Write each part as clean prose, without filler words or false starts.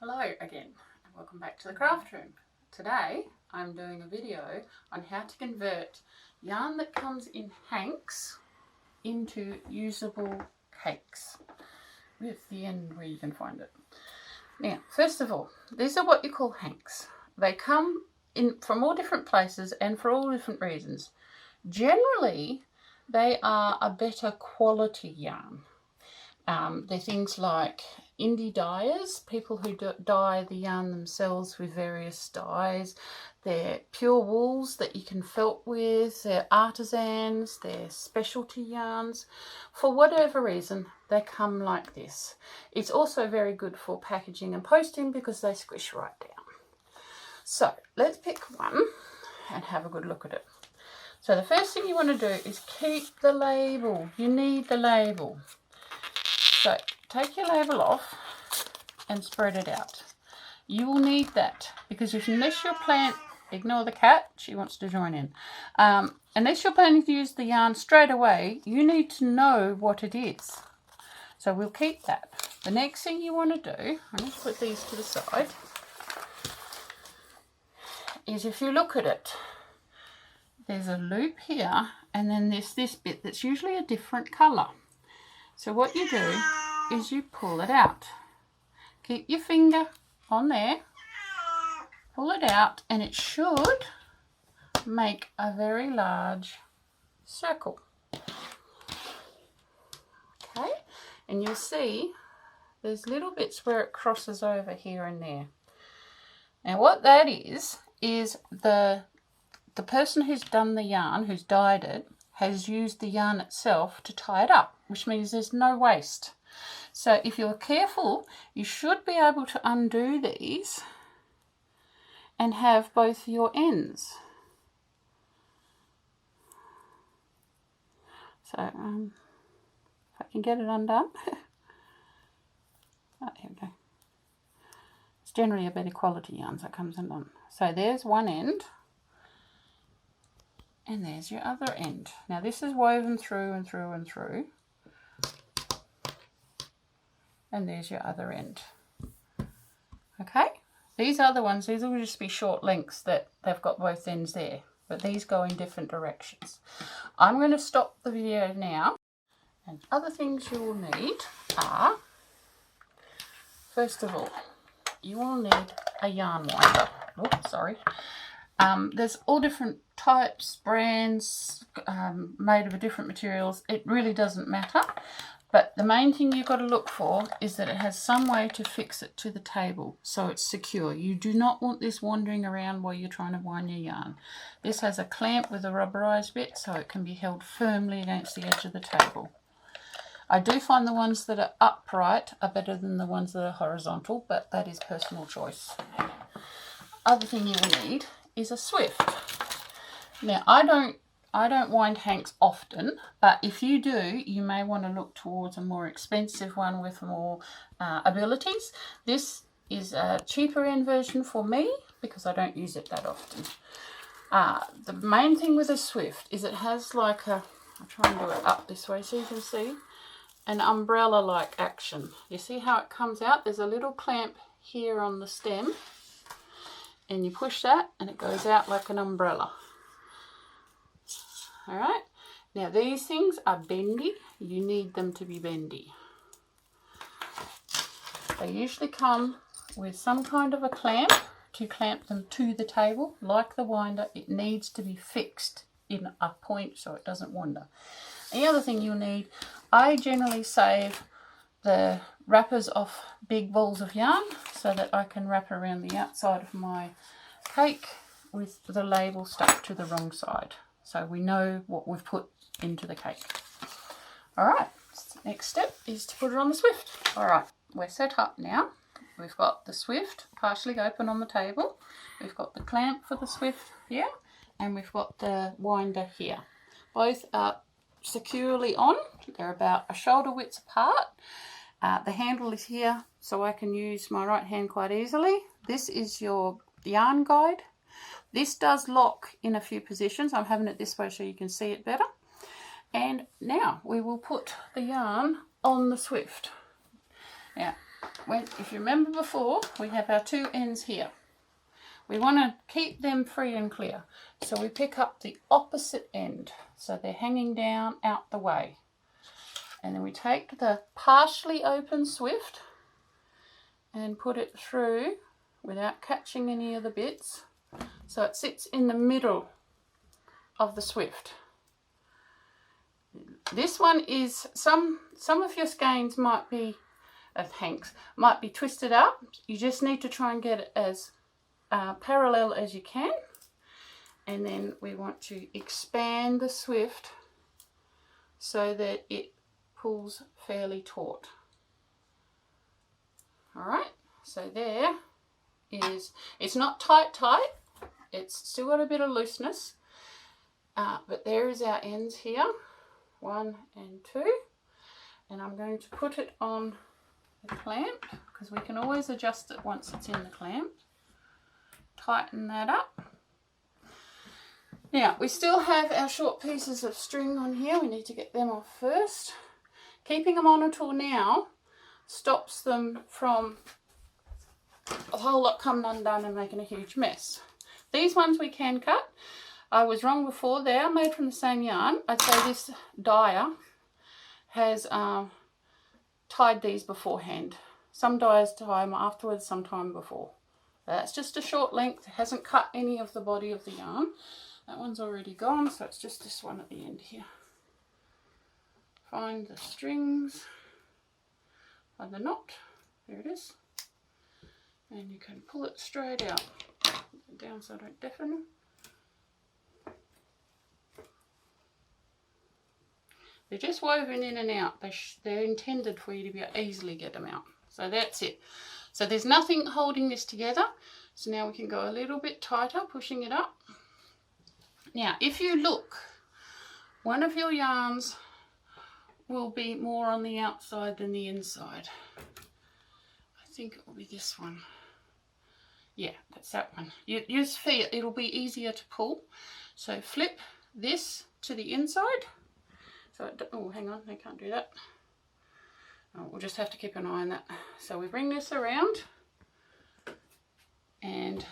Hello again and welcome back to the craft room. Today I'm doing a video on how to convert yarn that comes in hanks into usable cakes with the end where you can find it. Now first of all, these are what you call hanks. They come in from all different places and for all different reasons. Generally they are a better quality yarn. They're things like indie dyers, people who dye the yarn themselves with various dyes. They're pure wools that you can felt with. They're artisans, they're specialty yarns. For whatever reason, they come like this. It's also very good for packaging and posting because they squish right down. So let's pick one and have a good look at it. So the first thing you want to do is keep the label. You need the label. So take your label off and spread it out. You will need that because unless your plant, ignore the cat, she wants to join in. Unless you're planning to use the yarn straight away, you need to know what it is. So we'll keep that. The next thing you want to do, I'm going to put these to the side, is if you look at it, there's a loop here and then there's this bit that's usually a different colour. So what you do is you pull it out. Keep your finger on there, pull it out, and it should make a very large circle. Okay, and you'll see there's little bits where it crosses over here and there. Now what that is the person who's done the yarn, who's dyed it, has used the yarn itself to tie it up, which means there's no waste. So if you're careful, you should be able to undo these and have both your ends. So if I can get it undone. Oh, here we go. It's generally a better quality yarn, so it comes undone. So there's one end. And there's your other end. Now this is woven through and through and through. And there's your other end. Okay? These other ones, these will just be short lengths that they've got both ends there. But these go in different directions. I'm going to stop the video now. And other things you will need are, first of all, you will need a yarn winder. Oh, sorry. There's all different types, brands, made of different materials. It really doesn't matter. But the main thing you've got to look for is that it has some way to fix it to the table so it's secure. You do not want this wandering around while you're trying to wind your yarn. This has a clamp with a rubberized bit so it can be held firmly against the edge of the table. I do find the ones that are upright are better than the ones that are horizontal, but that is personal choice. Other thing you will need is a swift. Now I don't wind hanks often, but if you do, you may want to look towards a more expensive one with more abilities. This is a cheaper end version for me because I don't use it that often. The main thing with a swift is it has like a, I'll try and do it up this way so you can see, an umbrella like action. You see how it comes out? There's a little clamp here on the stem. And you push that and it goes out like an umbrella. Alright, now these things are bendy. You need them to be bendy. They usually come with some kind of a clamp to clamp them to the table. Like the winder, it needs to be fixed in a point so it doesn't wander. The other thing you'll need, I generally save the wrappers off big balls of yarn so that I can wrap around the outside of my cake with the label stuck to the wrong side so we know what we've put into the cake. Alright, next step is to put it on the swift. Alright, we're set up now. We've got the swift partially open on the table. We've got the clamp for the swift here and we've got the winder here. Both are securely on. They're about a shoulder width apart. The handle is here so I can use my right hand quite easily. This is your yarn guide. This does lock in a few positions. I'm having it this way so you can see it better. And now we will put the yarn on the swift. Now if you remember before, we have our two ends here. We want to keep them free and clear. So we pick up the opposite end. So they're hanging down out the way. And then we take the partially open swift and put it through without catching any of the bits. So it sits in the middle of the swift. This one is, some of your skeins might be, hanks, might be twisted up. You just need to try and get it as parallel as you can. And then we want to expand the swift so that it pulls fairly taut. Alright, so there is, it's not tight, it's still got a bit of looseness, but there is our ends here, 1 and 2, and I'm going to put it on the clamp because we can always adjust it once it's in the clamp. Tighten that up. Now we still have our short pieces of string on here. We need to get them off first. Keeping them on until now stops them from a whole lot coming undone and making a huge mess. These ones we can cut. I was wrong before. They are made from the same yarn. I'd say this dyer has tied these beforehand. Some dyers tie them afterwards, some time before. That's just a short length. It hasn't cut any of the body of the yarn. That one's already gone, so it's just this one at the end here. Find the strings, find the knot, there it is, and you can pull it straight out. Put it down so I don't deafen them. They're just woven in and out. They're intended for you to be able to easily get them out. So that's it. So there's nothing holding this together. So now we can go a little bit tighter, pushing it up. Now, if you look, one of your yarns will be more on the outside than the inside. I think it will be this one. Yeah, that's that one. You just feel it'll be easier to pull. So flip this to the inside. So, oh, hang on, I can't do that. Oh, we'll just have to keep an eye on that. So we bring this around and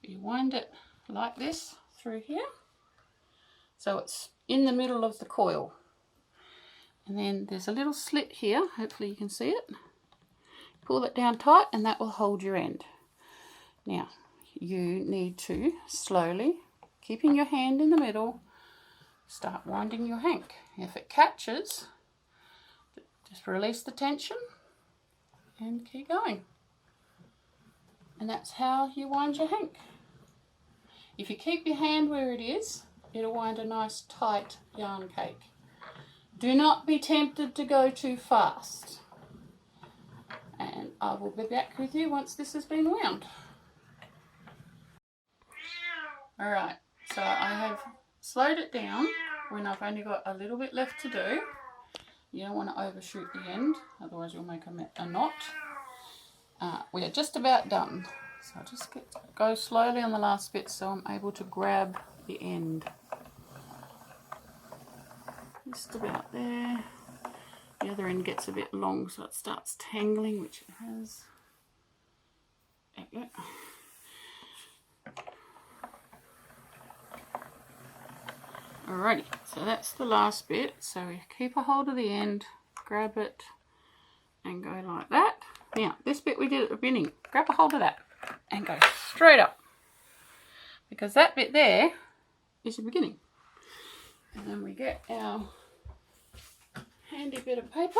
you wind it like this through here. So it's in the middle of the coil. And then there's a little slit here, hopefully you can see it. Pull it down tight and that will hold your end. Now you need to slowly, keeping your hand in the middle, start winding your hank. If it catches, just release the tension and keep going. And that's how you wind your hank. If you keep your hand where it is, it'll wind a nice tight yarn cake. Do not be tempted to go too fast. And I will be back with you once this has been wound. Alright, so I have slowed it down when I've only got a little bit left to do. You don't want to overshoot the end, otherwise you'll make a knot. We are just about done. So I'll just go slowly on the last bit so I'm able to grab the end. Just about there. The other end gets a bit long so it starts tangling, which it has. There we go. Alrighty, so that's the last bit. So we keep a hold of the end, grab it, and go like that. Now, this bit we did at the beginning, grab a hold of that and go straight up. Because that bit there is the beginning. And then we get our handy bit of paper.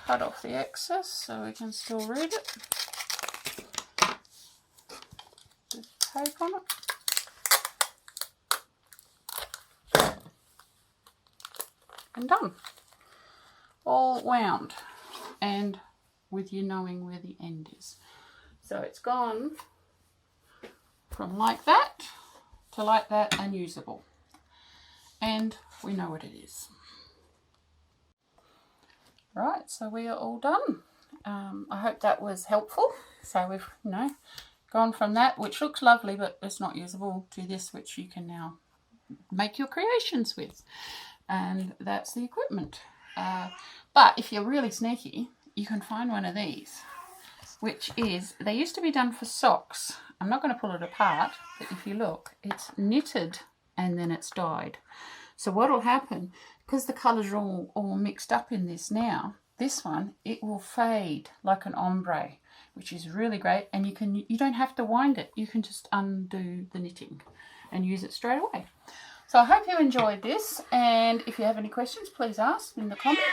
Cut off the excess so we can still read it. Just tape on it. And done. All wound. And with you knowing where the end is. So it's gone from like that to like that and usable. And we know what it is. Right, so we are all done. I hope that was helpful. So we've, gone from that, which looks lovely but it's not usable, to this, which you can now make your creations with. And that's the equipment. But if you're really sneaky, you can find one of these, which is, they used to be done for socks. I'm not going to pull it apart, but if you look, it's knitted and then it's dyed. So what will happen, because the colours are all mixed up in this now, this one, it will fade like an ombre, which is really great. And you don't have to wind it. You can just undo the knitting and use it straight away. So I hope you enjoyed this, and if you have any questions, please ask in the comments.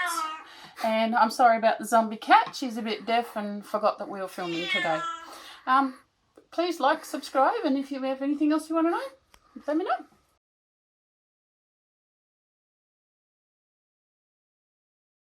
And I'm sorry about the zombie cat. She's a bit deaf and forgot that we were filming today. Please like, subscribe, and if you have anything else you want to know, let me know.